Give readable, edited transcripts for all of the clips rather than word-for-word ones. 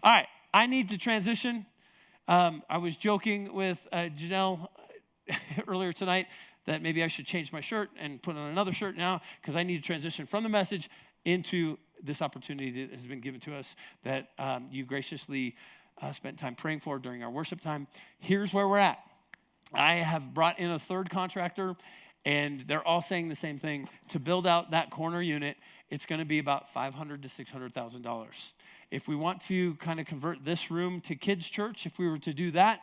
All right, I need to transition. I was joking with Janelle earlier tonight that maybe I should change my shirt and put on another shirt now because I need to transition from the message into this opportunity that has been given to us that you graciously spent time praying for during our worship time. Here's where we're at. I have brought in a third contractor, and they're all saying the same thing. To build out that corner unit, it's going to be about $500,000 to $600,000. If we want to kind of convert this room to kids' church, if we were to do that,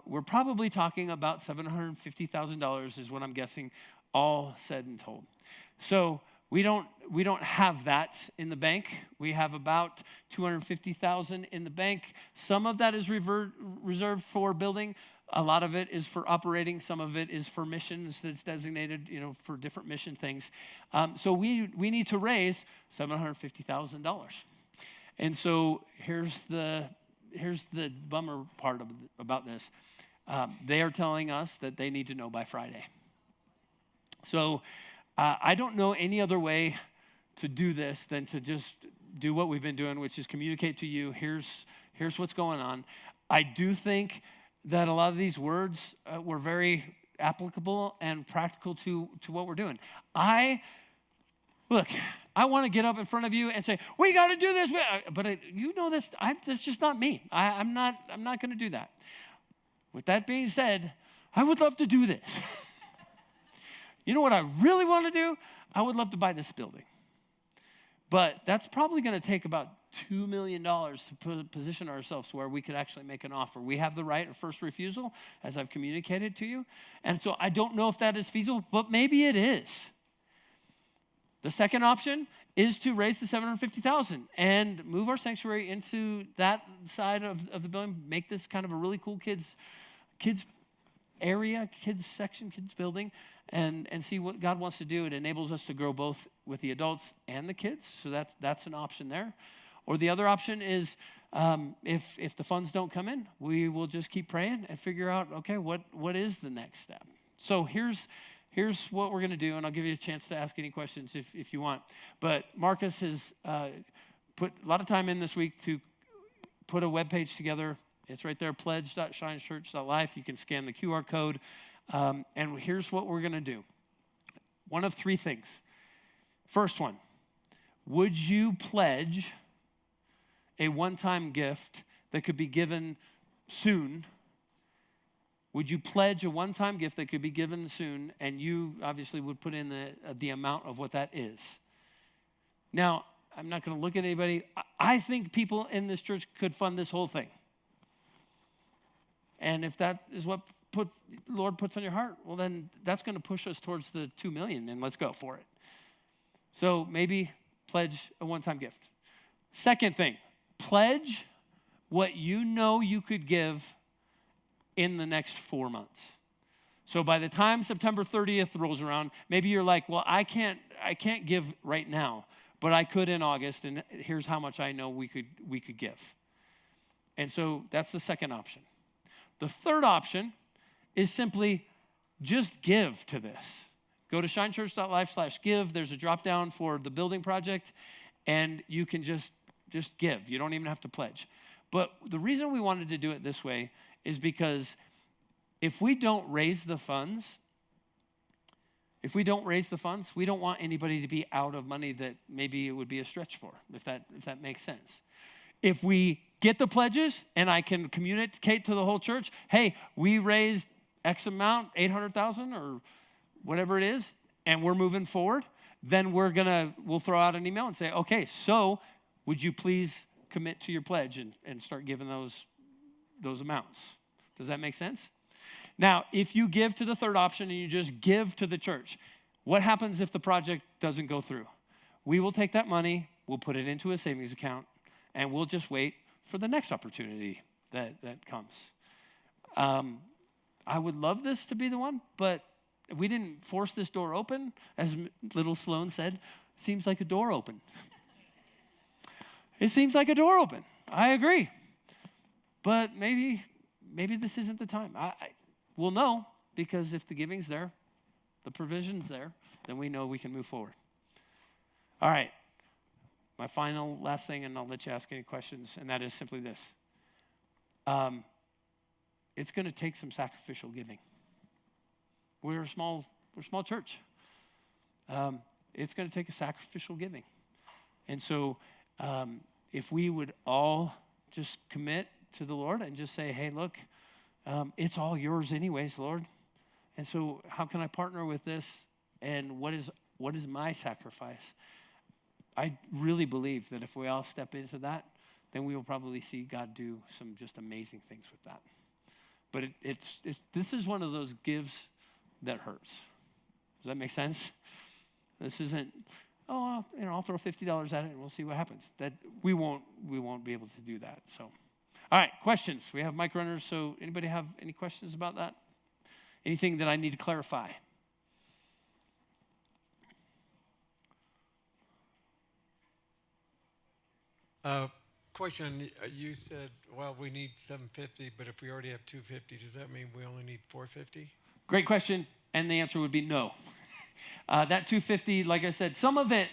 we're probably talking about $750,000 is what I'm guessing, all said and told. So we don't have that in the bank. We have about $250,000 in the bank. Some of that is reserved for building. A lot of it is for operating. Some of it is for missions that's designated, for different mission things. So we need to raise $750,000. And so here's the bummer part about this. They are telling us that they need to know by Friday. So I don't know any other way to do this than to just do what we've been doing, which is communicate to you, here's what's going on. I do think that a lot of these words were very applicable and practical to what we're doing. I want to get up in front of you and say, we got to do this. But that's just not me. I'm not going to do that. With that being said, I would love to do this. You know what I really want to do? I would love to buy this building. But that's probably going to take about $2 million to position ourselves where we could actually make an offer. We have the right of first refusal, as I've communicated to you. And so I don't know if that is feasible, but maybe it is. The second option is to raise the $750,000 and move our sanctuary into that side of the building, make this kind of a really cool kids area, kids section, kids building, and see what God wants to do. It enables us to grow both with the adults and the kids, so that's an option there. Or the other option is if the funds don't come in, we will just keep praying and figure out, okay, what is the next step? So here's what we're going to do, and I'll give you a chance to ask any questions if you want. But Marcus has put a lot of time in this week to put a webpage together. It's right there, pledge.shinechurch.life. You can scan the QR code. And here's what we're going to do. One of three things. First one, would you pledge a one-time gift that could be given soon? Would you pledge a one-time gift that could be given soon, and you obviously would put in the amount of what that is? Now, I'm not going to look at anybody. I think people in this church could fund this whole thing. And if that is what the Lord puts on your heart, well, then that's going to push us towards the $2 million, and let's go for it. So maybe pledge a one-time gift. Second thing, pledge what you know you could give in the next 4 months. So by the time September 30th rolls around, maybe you're like, well, I can't give right now, but I could in August, and here's how much I know we could give. And so that's the second option. The third option is simply just give to this. Go to shinechurch.life/give. There's a drop down for the building project, and you can just give. You don't even have to pledge. But the reason we wanted to do it this way is because if we don't raise the funds, we don't want anybody to be out of money that maybe it would be a stretch for, if that makes sense. If we get the pledges and I can communicate to the whole church, hey, we raised X amount, 800,000 or whatever it is, and we're moving forward, then we'll throw out an email and say, okay, so would you please commit to your pledge and start giving those amounts? Does that make sense? Now, if you give to the third option and you just give to the church, what happens if the project doesn't go through? We will take that money, we'll put it into a savings account, and we'll just wait for the next opportunity that comes. I would love this to be the one, but we didn't force this door open. As little Sloan said, it seems like a door open. It seems like a door open. I agree. But maybe this isn't the time. We'll know, because if the giving's there, the provision's there, then we know we can move forward. All right. my final last thing, and I'll let you ask any questions, and that is simply this. It's going to take some sacrificial giving. We're a small church. It's going to take a sacrificial giving. And so if we would all just commit to the Lord and just say, hey, look, it's all yours anyways, Lord. And so how can I partner with this? And what is my sacrifice? I really believe that if we all step into that, then we will probably see God do some just amazing things with that. But this is one of those gives that hurts. Does that make sense? This isn't, I'll throw $50 at it and we'll see what happens. That we won't be able to do that. So, all right, questions. We have mic runners. So anybody have any questions about that? Anything that I need to clarify? Question, you said, well, we need 750, but if we already have 250, does that mean we only need 450? Great question, and the answer would be no. That 250, like I said, some of it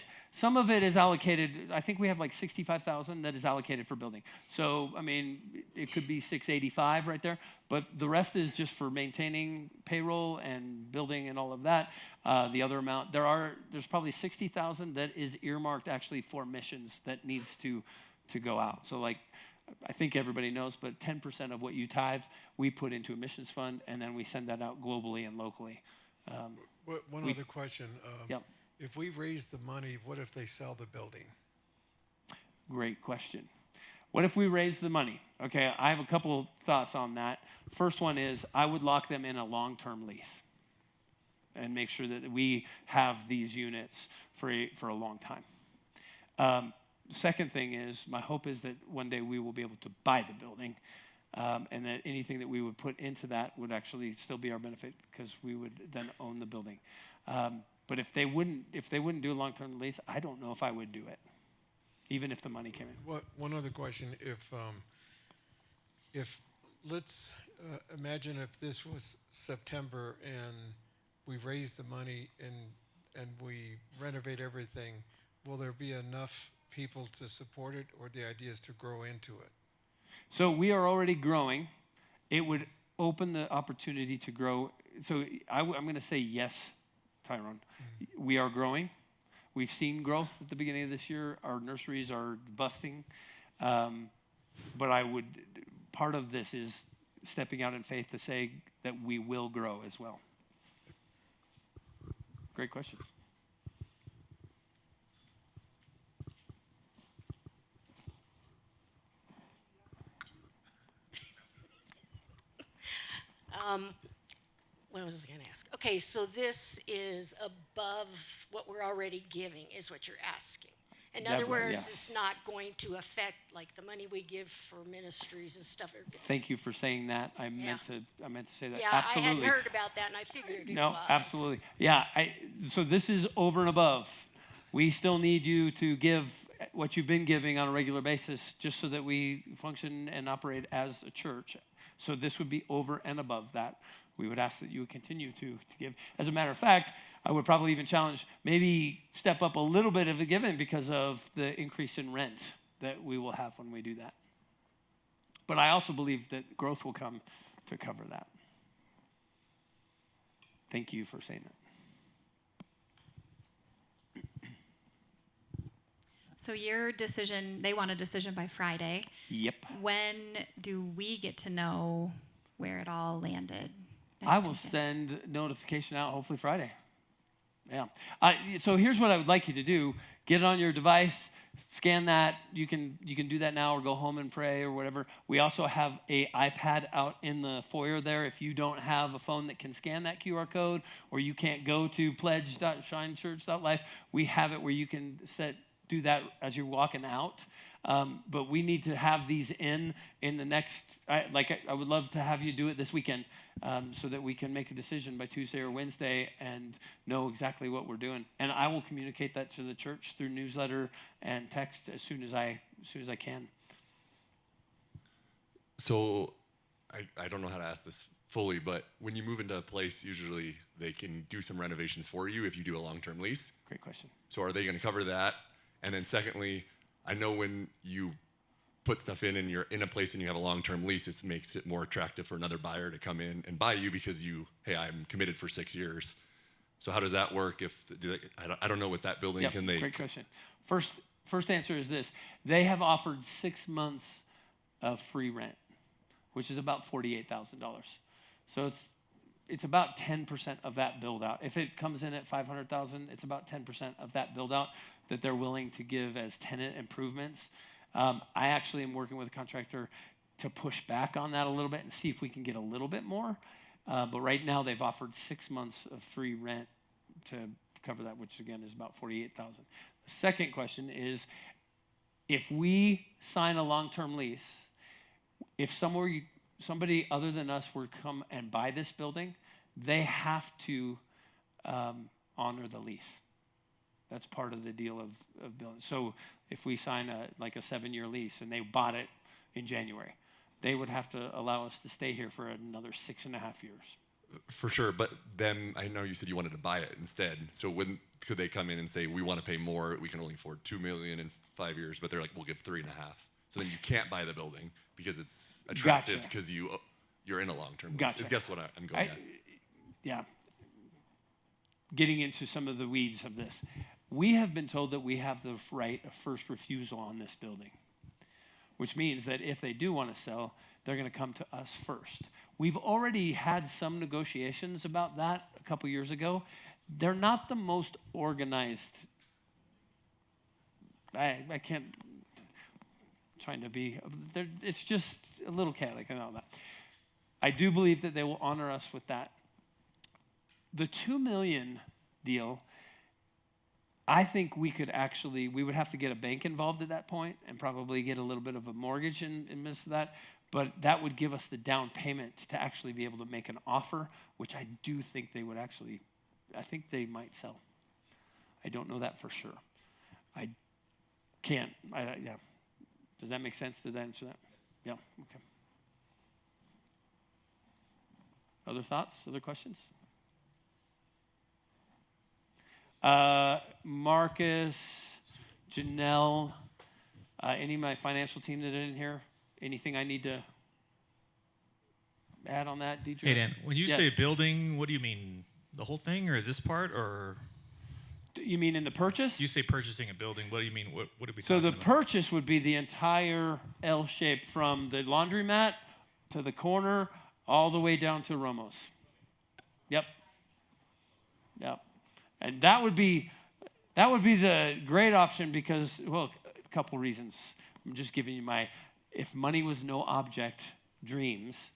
is allocated. I think we have like 65,000 that is allocated for building. So, I mean, it could be 685 right there, but the rest is just for maintaining payroll and building and all of that. The other amount, there's probably 60,000 that is earmarked actually for missions that needs to go out. So like, I think everybody knows, but 10% of what you tithe, we put into a missions fund, and then we send that out globally and locally. One other question. Yep. If we raise the money, what if they sell the building? Great question. What if we raise the money? Okay, I have a couple thoughts on that. First one is I would lock them in a long-term lease and make sure that we have these units for a long time. Second thing is, my hope is that one day we will be able to buy the building, and that anything that we would put into that would actually still be our benefit because we would then own the building. But if they wouldn't do a long-term lease, I don't know if I would do it, even if the money came in. One other question: if let's imagine if this was September and we raise the money and we renovate everything, will there be enough people to support it, or the idea is to grow into it? So we are already growing. It would open the opportunity to grow. So I'm going to say yes, Tyrone. Mm-hmm. We are growing. We've seen growth at the beginning of this year. Our nurseries are busting. But part of this is stepping out in faith to say that we will grow as well. Great questions. What was I going to ask? Okay, so this is above what we're already giving, is what you're asking. In other words, yes. It's not going to affect like the money we give for ministries and stuff. Than't you for saying that. I meant to say that. Yeah, absolutely. I hadn't heard about that, and I figured it was. No, absolutely. Yeah. So this is over and above. We still need you to give what you've been giving on a regular basis, just so that we function and operate as a church. So this would be over and above that. We would ask that you would continue to give. As a matter of fact, I would probably even challenge maybe step up a little bit of the giving because of the increase in rent that we will have when we do that. But I also believe that growth will come to cover that. Thank you for saying that. So your decision, they want a decision by Friday. Yep. When do we get to know where it all landed? I will send notification out hopefully Friday. Yeah. So here's what I would like you to do. Get it on your device, scan that. You can do that now or go home and pray or whatever. We also have an iPad out in the foyer there. If you don't have a phone that can scan that QR code, or you can't go to pledge.shinechurch.life, we have it where you can do that as you're walking out. But we need to have these in the next, I would love to have you do it this weekend so that we can make a decision by Tuesday or Wednesday and know exactly what we're doing. And I will communicate that to the church through newsletter and text as soon as I can. So I don't know how to ask this fully, but when you move into a place, usually they can do some renovations for you if you do a long-term lease. Great question. So are they going to cover that? And then secondly, I know when you put stuff in and you're in a place and you have a long-term lease, it makes it more attractive for another buyer to come in and buy you because hey, I'm committed for 6 years. So how does that work? I don't know what that building Yep, can they? great question. First answer is this. They have offered 6 months of free rent, which is about $48,000. So it's about 10% of that build out. If it comes in at $500,000, it's about 10% of that build out that they're willing to give as tenant improvements. I actually am working with a contractor to push back on that a little bit and see if we can get a little bit more. But right now they've offered 6 months of free rent to cover that, which again is about $48,000. The second question is, if we sign a long-term lease, if somebody other than us were to come and buy this building, they have to honor the lease. That's part of the deal of building. So if we sign a 7-year lease and they bought it in January, they would have to allow us to stay here for another 6.5 years. For sure, but then I know you said you wanted to buy it instead. So could they come in and say, we want to pay more, we can only afford $2 million in 5 years, but they're like, we'll give 3.5. So then you can't buy the building because it's attractive because you're in a long-term lease. Gotcha. Guess what I'm going at. Yeah. Getting into some of the weeds of this. We have been told that we have the right of first refusal on this building, which means that if they do want to sell, they're going to come to us first. We've already had some negotiations about that a couple years ago. They're not the most organized. I can't, trying to be, it's just a little chaotic and all that. I do believe that they will honor us with that. The $2 million deal, I think we would have to get a bank involved at that point and probably get a little bit of a mortgage in midst of that. But that would give us the down payment to actually be able to make an offer, which I do think they would actually, I think they might sell. I don't know that for sure. I can't, yeah. Does that make sense? Did that answer that? Yeah, okay. Other thoughts, other questions? Marcus, Janelle, any of my financial team that are in here? Anything I need to add on that, Deidre? Hey, Dan, when you Yes. say building, what do you mean? The whole thing or this part? Or You mean in the purchase? you say purchasing a building, what do you mean? What are we So talking the about? purchase would be the entire L shape from the laundromat to the corner all the way down to Romo's. Yep. Yep. And that would be the great option because, well, a couple reasons. I'm just giving you if money was no object, dreams,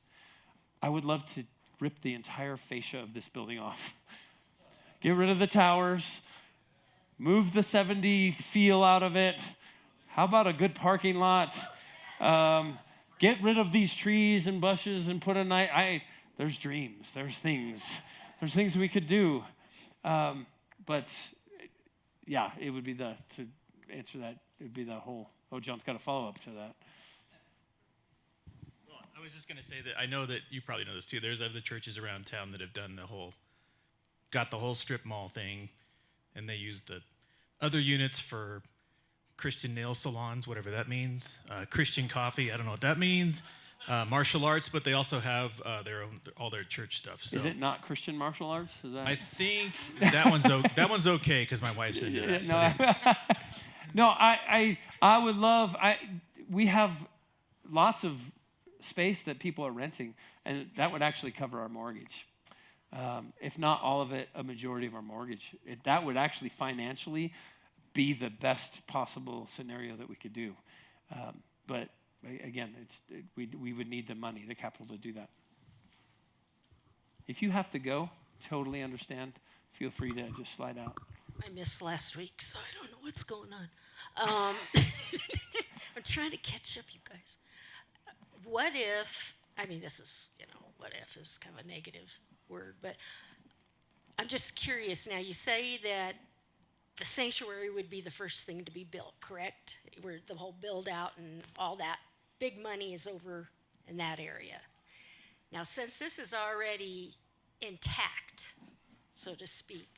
I would love to rip the entire fascia of this building off. Get rid of the towers, move the 70 feel out of it. How about a good parking lot? Get rid of these trees and bushes and put there's dreams, there's things we could do. But yeah, it would be to answer that, it would be the whole, John's got a follow-up to that. Well, I was just going to say that I know that you probably know this too. There's other churches around town that have done got the whole strip mall thing, and they use the other units for Christian nail salons, whatever that means. Christian coffee, I don't know what that means. Martial arts, but they also have all their church stuff. So. Is it not Christian martial arts? Is that? I think that one's okay because my wife's into that. No, I would love. We have lots of space that people are renting, and that would actually cover our mortgage. If not all of it, a majority of our mortgage. That would actually financially be the best possible scenario that we could do. But again, we would need the money, the capital to do that. If you have to go, totally understand. Feel free to just slide out. I missed last week, so I don't know what's going on. I'm trying to catch up, you guys. What if, this is, what if is kind of a negative word, but I'm just curious now. You say that the sanctuary would be the first thing to be built, correct? Where the whole build out and all that big money is over in that area. Now, since this is already intact, so to speak,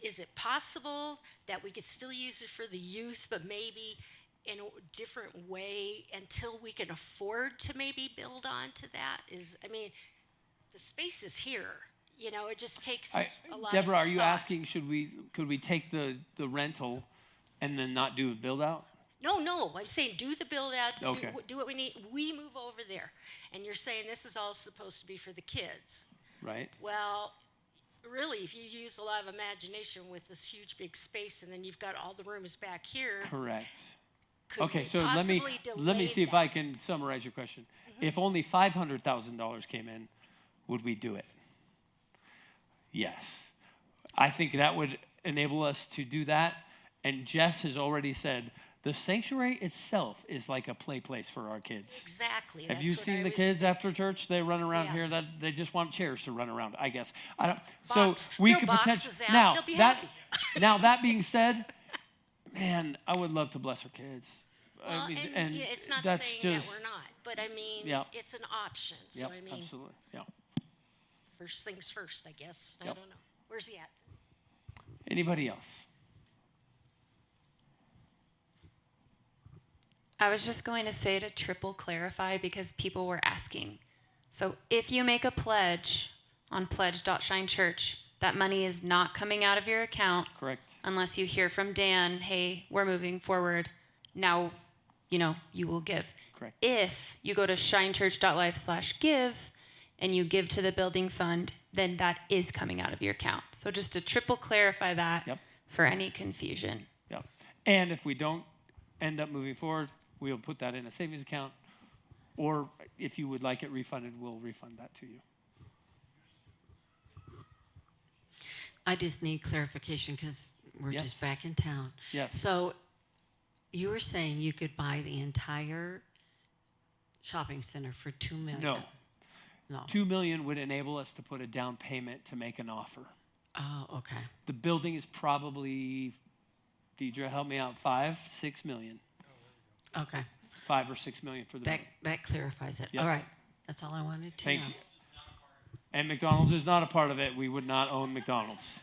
is it possible that we could still use it for the youth, but maybe in a different way until we can afford to maybe build on to that? The space is here. It just takes a lot Deborah, of are you thought. asking, could we take the rental and then not do a build out? No, I'm saying do the build out, Okay. do what we need. We move over there. And you're saying this is all supposed to be for the kids. Right? Well, really, if you use a lot of imagination with this huge big space and then you've got all the rooms back here, Correct. could Okay, we so let me possibly see if delay I can summarize your question. If only $500,000 came in, would we do it? Yes. I think that would enable us to do that. And Jess has already said the sanctuary itself is like a play place for our kids. Exactly. Have that's you what seen I the was kids thinking. after church? They run around here. Yes. That they just want chairs to run around. I guess. I don't. Box- so we throw could boxes potentially out, they'll be happy. now that being said, man, I would love to bless our kids. Well, and yeah, it's not that's saying just, that we're not, but Yeah. it's an option. So Yep, absolutely. Yeah. first things first, I guess. I Yep. don't know. Where's he at? Anybody else? I was just going to say to triple clarify because people were asking. So if you make a pledge on pledge.shinechurch, that money is not coming out of your account Correct. unless you hear from Dan, hey, we're moving forward. Now, you will give. Correct. If you go to shinechurch.life/give and you give to the building fund, then that is coming out of your account. So just to triple clarify that Yep. for any confusion. Yeah. And if we don't end up moving forward, we'll put that in a savings account. Or if you would like it refunded, we'll refund that to you. I just need clarification because we're Yes. just back in town. Yes. So you were saying you could buy the entire shopping center for $2 million? No. No. $2 million would enable us to put a down payment to make an offer. Oh, okay. The building is probably, Deidre, help me out, $5-6 million. Okay. $5 or $6 million for the building. That clarifies it. Yep. All right. That's all I wanted to Thank know. you. And McDonald's is not a part of it. We would not own McDonald's.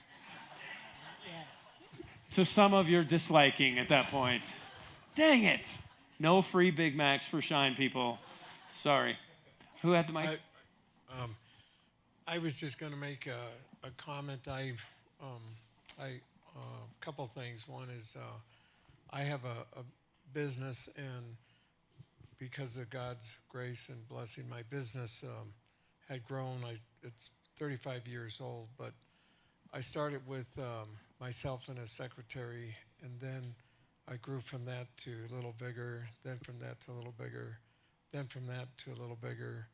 To some of your disliking at that point. Dang it. No free Big Macs for Shine people. Sorry. Who had the mic? I was just going to make a comment. A couple things. One is I have a business, and because of God's grace and blessing, my business had grown. It's 35 years old, but I started with myself and a secretary, and then I grew from that to a little bigger, then from that to a little bigger, then from that to a little bigger,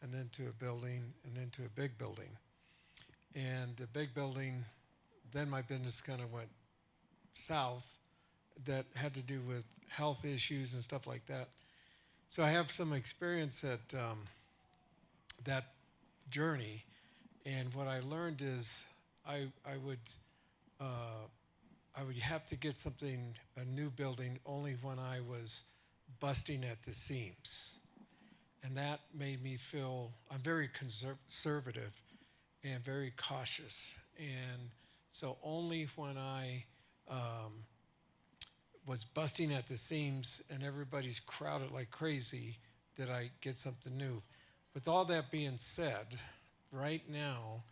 and then to a building, and then to a big building. And the big building, then my business kind of went south. That had to do with health issues and stuff like that. So I have some experience at that journey, and what I learned is I would have to get a new building only when I was busting at the seams. And that made me feel, I'm very conservative and very cautious. And so only when I was busting at the seams and everybody's crowded like crazy did I get something new. With all that being said, right now,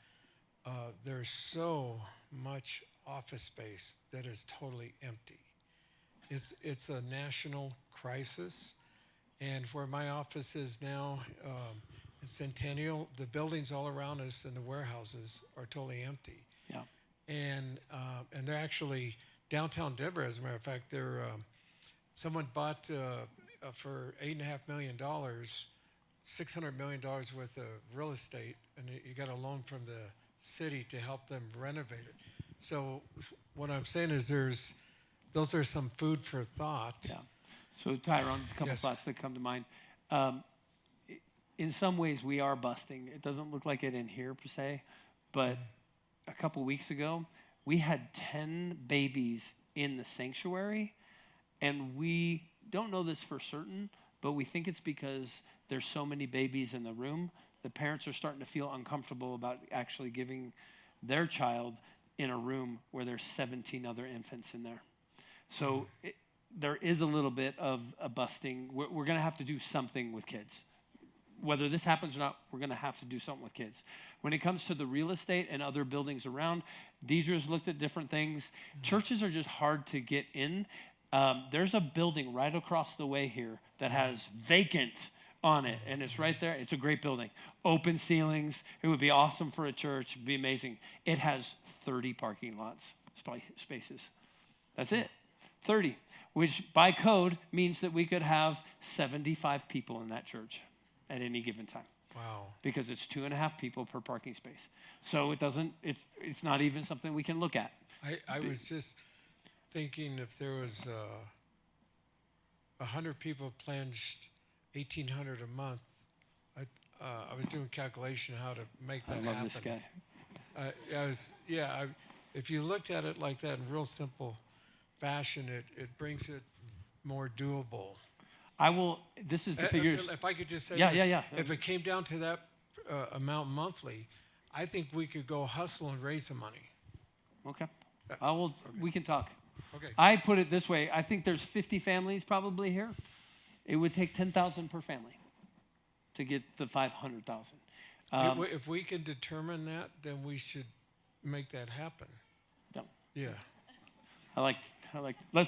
there's so much office space that is totally empty. It's a national crisis. And where my office is now, in Centennial, the buildings all around us and the warehouses are totally empty. Yeah. And they're actually downtown Denver, as a matter of fact. Someone bought for $8.5 million, $600 million worth of real estate, and you got a loan from the city to help them renovate it. So what I'm saying is those are some food for thought. Yeah. So Tyrone, a couple Yes. thoughts that come to mind. In some ways, we are busting. It doesn't look like it in here per se, but a couple weeks ago, we had 10 babies in the sanctuary, and we don't know this for certain, but we think it's because there's so many babies in the room. The parents are starting to feel uncomfortable about actually giving their child in a room where there's 17 other infants in there. So there is a little bit of a busting. We're going to have to do something with kids. Whether this happens or not, we're going to have to do something with kids. When it comes to the real estate and other buildings around, Deidre's looked at different things. Churches are just hard to get in. There's a building right across the way here that has vacant on it, and it's right there. It's a great building. Open ceilings. It would be awesome for a church. It'd be amazing. It has 30 parking lots, spaces. That's it. 30, which by code means that we could have 75 people in that church at any given time. Wow. Because it's 2.5 people per parking space. So it's not even something we can look at. I was just thinking if there was 100 people pledged $1,800 a month, I was doing calculation how to make that I love happen. this guy. If you looked at it like that in real simple fashion, it brings it more doable. This is the figures. If I could just say Yeah, this, yeah. If it came down to that amount monthly, I think we could go hustle and raise the money. Okay. We can talk. Okay. I put it this way. I think there's 50 families probably here. It would take $10,000 per family to get the $500,000. If we can determine that, then we should make that happen. Yeah. Yeah. I like, let's do